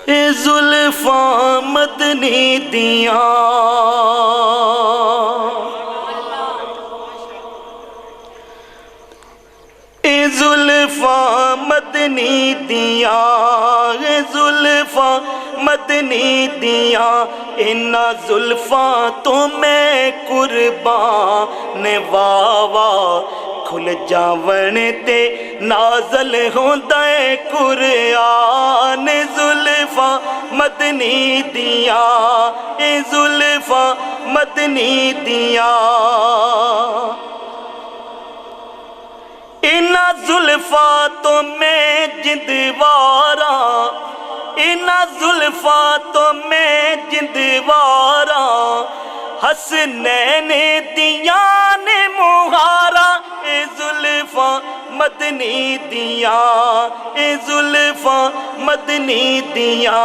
اے زلفاں مدنی دیاں اے زلفاں مدنی دیاں اے زلفاں مدنی دیاں انہاں زلفاں تو میں قربان واوا کھل جاون تے نازل ہوندا اے قرآن زلفاں مدنی دیاں اے زلفاں مدنی دیاں انہاں زلفاں تو میں جندواراں انہاں زلفاں تو میں جندواراں حسنین دیاں نے مہارا اے زلفاں مدنی دیاں اے زلفاں مدنی دیاں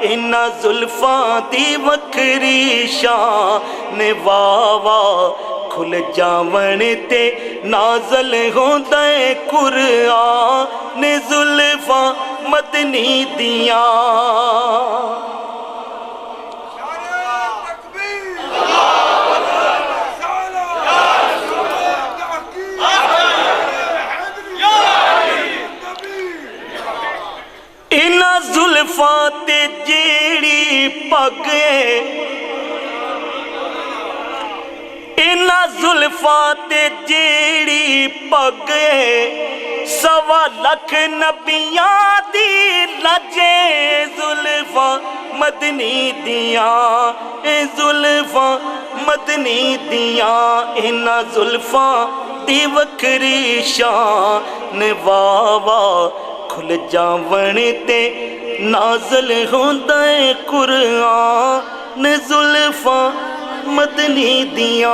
انہاں زلفاں دی وکھری شان واوا کھل جاون تے نازل ہوندا اے قرآن زلفاں مدنی دیاں انہاں زلفاں تے جیڑی پگ اے انہاں زلفاں تے جیڑی پگ اے سوا لکھ نبیاں دی لجے زلفاں مدنی دیاں اے زلفاں مدنی دیاں انہاں زلفاں دی وکھری شان واوا کھل جاون تے نازل ہوندا اے قرآن زلفاں مدنی دیاں